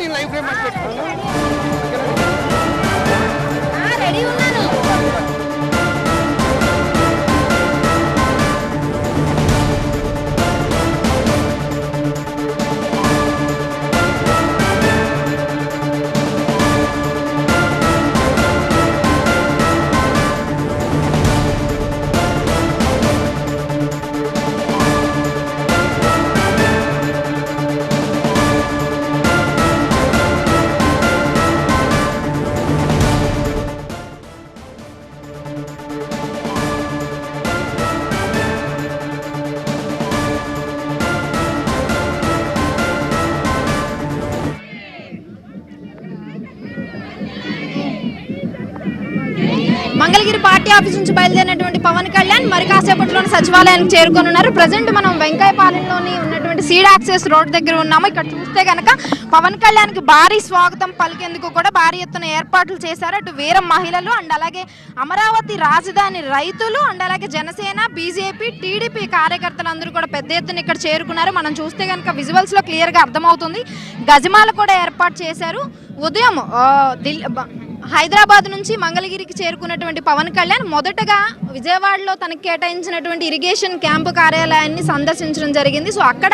నేను life frame ready ఉన్నాను. Mangalagiri party office నుంచి బయలుదేరినటువంటి పవన్ కళ్యాణ్ మరి కాసేపట్లోనే సచివాలయానికి చేరుకోనున్నారు. ప్రజెంట్ మనం వెంకయ్యపాలెంలోని ఉన్నటువంటి సీడ్ యాక్సెస్ రోడ్ దగ్గర ఉన్నాము. ఇక్కడ చూస్తే కనుక పవన్ కళ్యాణ్ కి భారీ స్వాగతం పలికేందుకు కూడా భారీ ఎత్తున ఏర్పాట్లు చేశారు. అటు వీర మహిళలు అండ్ అలాగే అమరావతి రాజధాని రైతులు అండ్ అలాగే జనసేన, బీజేపీ, టీడీపీ కార్యకర్తలందరూ కూడా పెద్ద ఎత్తున ఇక్కడ చేరుకున్నారు. మనం చూస్తే కనుక విజువల్స్ లో క్లియర్ గా అర్థమవుతుంది. గజమాల కూడా ఏర్పాటు చేశారు. ఉదయం హైదరాబాద్ నుంచి మంగళగిరికి చేరుకున్నటువంటి పవన్ కళ్యాణ్ మొదటగా విజయవాడలో తనకు కేటాయించినటువంటి ఇరిగేషన్ క్యాంపు కార్యాలయాన్ని సందర్శించడం జరిగింది. సో అక్కడ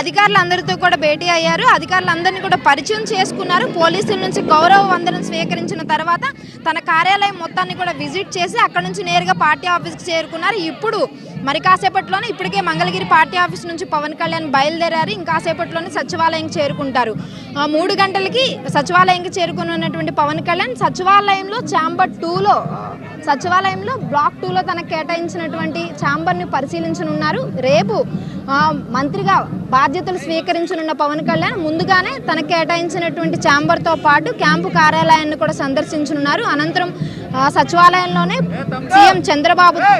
అధికారులందరితో కూడా భేటీ అయ్యారు. అధికారులందరినీ కూడా పరిచయం చేసుకున్నారు. పోలీసుల నుంచి గౌరవ వందనం స్వీకరించిన తర్వాత తన కార్యాలయం మొత్తాన్ని కూడా విజిట్ చేసి అక్కడ నుంచి నేరుగా పార్టీ ఆఫీస్కి చేరుకున్నారు. ఇప్పుడు మరి కాసేపట్లోనే ఇప్పటికే మంగళగిరి పార్టీ ఆఫీస్ నుంచి పవన్ కళ్యాణ్ బయలుదేరారు. ఇంకాసేపట్లోనే సచివాలయంకి చేరుకుంటారు. 3 గంటలకి సచివాలయంకి చేరుకున్నటువంటి పవన్ కళ్యాణ్ సచివాలయంలో ఛాంబర్ 2లో సచివాలయంలో బ్లాక్ 2లో తనకు కేటాయించినటువంటి ఛాంబర్ని పరిశీలించనున్నారు. రేపు మంత్రిగా బాధ్యతలు స్వీకరించనున్న పవన్ కళ్యాణ్ ముందుగానే తనకు కేటాయించినటువంటి ఛాంబర్తో పాటు క్యాంపు కార్యాలయాన్ని కూడా సందర్శించనున్నారు. అనంతరం సచివాలయంలోనే సీఎం చంద్రబాబుని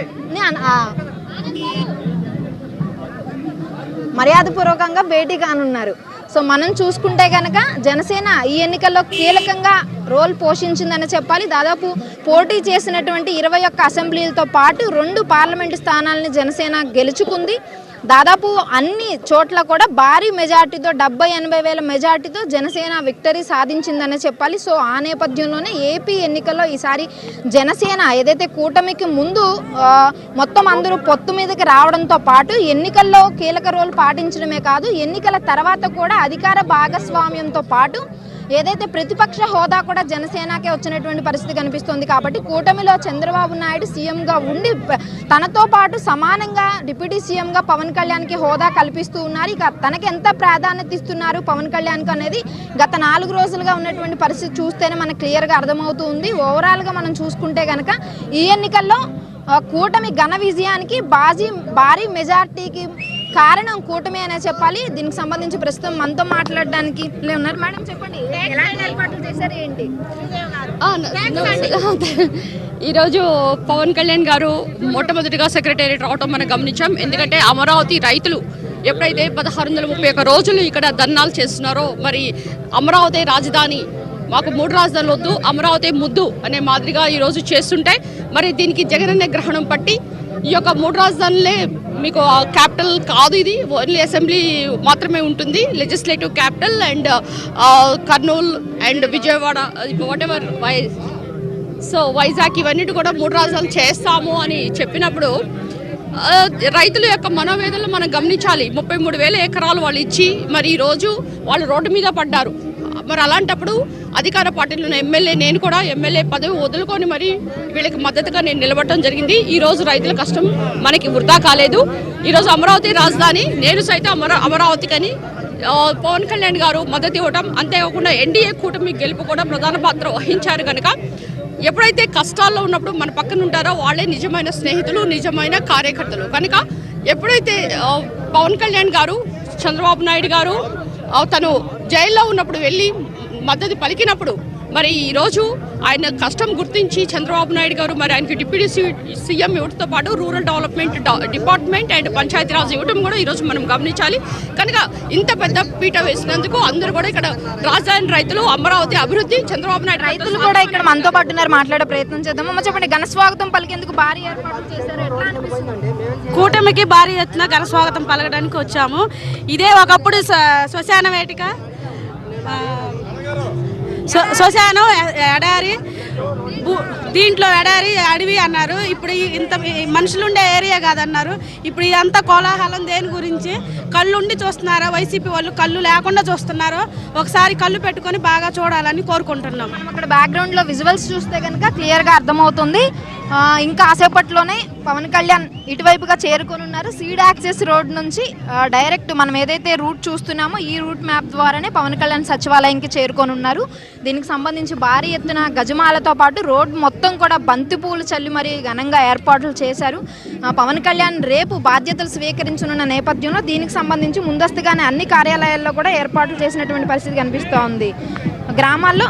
మర్యాదపూర్వకంగా భేటీ కానున్నారు. సో మనం చూసుకుంటే కనుక జనసేన ఈ ఎన్నికల్లో కీలకంగా రోల్ పోషించిందని చెప్పాలి. దాదాపు పోటీ చేసినటువంటి 21 అసెంబ్లీలతో పాటు 2 పార్లమెంటు స్థానాలని జనసేన గెలుచుకుంది. దాదాపు అన్ని చోట్ల కూడా భారీ మెజార్టీతో 70-80 వేల మెజార్టీతో జనసేన విక్టరీ సాధించిందని చెప్పాలి. సో ఆ నేపథ్యంలోనే ఏపీ ఎన్నికల్లో ఈసారి జనసేన ఏదైతే కూటమికి ముందు మొత్తం అందరూ పొత్తు మీదకి రావడంతో పాటు ఎన్నికల్లో కీలక రోల్ పాటించడమే కాదు, ఎన్నికల తర్వాత కూడా అధికార భాగస్వామ్యంతో పాటు ఏదైతే ప్రతిపక్ష హోదా కూడా జనసేనకే వచ్చినటువంటి పరిస్థితి కనిపిస్తుంది. కాబట్టి కూటమిలో చంద్రబాబు నాయుడు సీఎంగా ఉండి తనతో పాటు సమానంగా డిప్యూటీ సీఎంగా పవన్ కళ్యాణ్కి హోదా కల్పిస్తూ ఉన్నారు. ఇక తనకి ఎంత ప్రాధాన్యత ఇస్తున్నారు పవన్ కళ్యాణ్కి అనేది గత 4 రోజులుగా ఉన్నటువంటి పరిస్థితి చూస్తేనే మనకు క్లియర్గా అర్థమవుతూ ఉంది. ఓవరాల్గా మనం చూసుకుంటే కనుక ఈ ఎన్నికల్లో కూటమి ఘన విజయానికి భారీ మెజార్టీకి కారణం కూటమి అనే చెప్పాలి. దీనికి సంబంధించి ప్రస్తుతం మనతో మాట్లాడడానికి ఉన్నారు. మేడం చెప్పండి, ఎలాంటి ఏర్పాట్లు చేశారు ఏంటి? ఈరోజు పవన్ కళ్యాణ్ గారు మొట్టమొదటిగా సెక్రటేరియట్ రావటం మనం గమనించాం. ఎందుకంటే అమరావతి రైతులు ఎప్పుడైతే 1631 రోజులు ఇక్కడ ధర్నాలు చేస్తున్నారో, మరి అమరావతి రాజధాని మాకు 3 రాజధానులు వద్దు, అమరావతి ముద్దు అనే మాదిరిగా ఈరోజు చేస్తుంటే మరి దీనికి జగనన్న గ్రహణం పట్టి ఈ యొక్క 3 రాజధానులే మీకు క్యాపిటల్ కాదు, ఇది ఓన్లీ అసెంబ్లీ మాత్రమే ఉంటుంది, legislative capital and Kurnool and Vijayawada what ever Vizag ఇవన్నిటి కూడా 3 రాజధానులు చేస్తాము అని చెప్పినప్పుడు రైతుల యొక్క మనోవేదనలు మనం గమనించాలి. 33,000 ఎకరాలు వాళ్ళు ఇచ్చి మరి ఈరోజు వాళ్ళు రోడ్డు మీద పడ్డారు. మరి అలాంటప్పుడు అధికార పార్టీలో ఉన్న ఎమ్మెల్యే, నేను కూడా ఎమ్మెల్యే పదవి వదులుకొని మరి వీళ్ళకి మద్దతుగా నేను నిలబడటం జరిగింది. ఈరోజు రైతుల కష్టం మనకి వృధా కాలేదు. ఈరోజు అమరావతి రాజధాని, నేను సైతం అమరావతికని పవన్ కళ్యాణ్ గారు మద్దతు ఇవ్వడం, అంతేకాకుండా ఎన్డీఏ కూటమి గెలుపు కూడా ప్రధాన పాత్ర వహించారు. కనుక ఎప్పుడైతే కష్టాల్లో ఉన్నప్పుడు మన పక్కన ఉంటారో వాళ్ళే నిజమైన స్నేహితులు, నిజమైన కార్యకర్తలు. కనుక ఎప్పుడైతే పవన్ కళ్యాణ్ గారు, చంద్రబాబు నాయుడు గారు తను జైల్లో ఉన్నప్పుడు వెళ్ళి మద్దతు పలికినప్పుడు మరి ఈరోజు ఆయన కష్టం గుర్తించి చంద్రబాబు నాయుడు గారు మరి ఆయనకి డిప్యూటీ సీఎం ఇవ్వడంతో పాటు rural development department and Panchayati Raj ఇవ్వడం కూడా ఈరోజు మనం గమనించాలి. కనుక ఇంత పెద్ద పీట వేసినందుకు అందరూ కూడా ఇక్కడ రాజధాని రైతులు, అమరావతి అభివృద్ధి, చంద్రబాబు నాయుడు రైతులు కూడా ఇక్కడ మనతో పాటు ఉన్నారు, మాట్లాడే ప్రయత్నం చేద్దాం. అమ్మ చెప్పండి, ఘన స్వాగతం పలికేందుకు భారీ ఏర్పాట్లు చేశారు, ఎట్లా అనిపిస్తుంది? కూటమికి భారీ ఎత్తున ఘన స్వాగతం పలకడానికి వచ్చాము. ఇదే ఒకప్పుడు శ్మశాన వేదిక, శ్మశానం ఎడారి దీంట్లో ఎడారి అడవి అన్నారు. ఇప్పుడు ఇంత మనుషులుండే ఏరియా కాదన్నారు. ఇప్పుడు ఇదంతా కోలాహలం దేని గురించి? కళ్ళుండి చూస్తున్నారా వైసీపీ వాళ్ళు? కళ్ళు లేకుండా చూస్తున్నారో ఒకసారి కళ్ళు పెట్టుకొని బాగా చూడాలని కోరుకుంటున్నాం. అక్కడ బ్యాక్గ్రౌండ్లో విజువల్స్ చూస్తే కనుక క్లియర్గా అర్థమవుతుంది. ఇంకా కాసేపట్లోనే పవన్ కళ్యాణ్ ఇటువైపుగా చేరుకొని ఉన్నారు. సీడ్ యాక్సెస్ రోడ్ నుంచి డైరెక్ట్ మనం ఏదైతే రూట్ చూస్తున్నామో ఈ రూట్ మ్యాప్ ద్వారానే పవన్ కళ్యాణ్ సచివాలయంకి చేరుకొని ఉన్నారు. దీనికి సంబంధించి భారీ ఎత్తున గజమాలతో పాటు రోడ్ మొత్తం కూడా బంతిపూలు చల్లి మరీ ఘనంగా ఏర్పాట్లు చేశారు. పవన్ కళ్యాణ్ రేపు బాధ్యతలు స్వీకరించనున్న నేపథ్యంలో దీనికి సంబంధించి ముందస్తుగానే అన్ని కార్యాలయాల్లో కూడా ఏర్పాట్లు చేసినటువంటి పరిస్థితి కనిపిస్తూ ఉంది. గ్రామాల్లో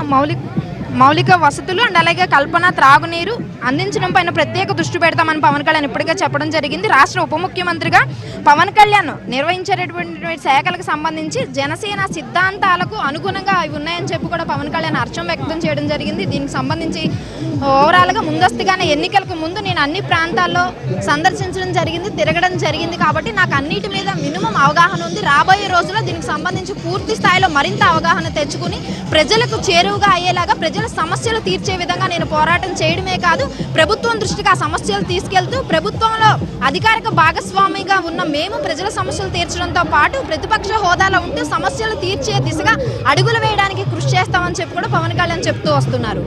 మౌలిక వసతులు అండ్ అలాగే కల్పన త్రాగునీరు అందించడం పైన ప్రత్యేక దృష్టి పెడతామని పవన్ కళ్యాణ్ ఇప్పటికే చెప్పడం జరిగింది. రాష్ట్ర ఉప ముఖ్యమంత్రిగా పవన్ కళ్యాణ్ నిర్వహించేటటువంటి శాఖలకు సంబంధించి జనసేన సిద్ధాంతాలకు అనుగుణంగా అవి ఉన్నాయని చెప్పి కూడా పవన్ కళ్యాణ్ హర్షం వ్యక్తం చేయడం జరిగింది. దీనికి సంబంధించి ఓవరాల్గా ముందస్తుగానే ఎన్నికలకు ముందు నేను అన్ని ప్రాంతాల్లో సందర్శించడం జరిగింది, తిరగడం జరిగింది. కాబట్టి నాకు అన్నిటి మీద మినిమం అవగాహన ఉంది. రాబోయే రోజుల్లో దీనికి సంబంధించి పూర్తి స్థాయిలో మరింత అవగాహన తెచ్చుకుని ప్రజలకు చేరువుగా అయ్యేలాగా ప్రజల సమస్యలు తీర్చే విధంగా నేను పోరాటం చేయడమే కాదు, ప్రభుత్వం దృష్టికి ఆ సమస్యలు తీసుకెళ్తూ ప్రభుత్వంలో అధికారిక భాగస్వామిగా ఉన్న మేము ప్రజల సమస్యలు తీర్చడంతో పాటు ప్రతిపక్ష హోదాలో ఉంటూ సమస్యలు తీర్చే దిశగా అడుగులు వేయడానికి కృషి చేస్తామని చెప్పి కూడా పవన్ కళ్యాణ్ చెప్తూ వస్తున్నారు.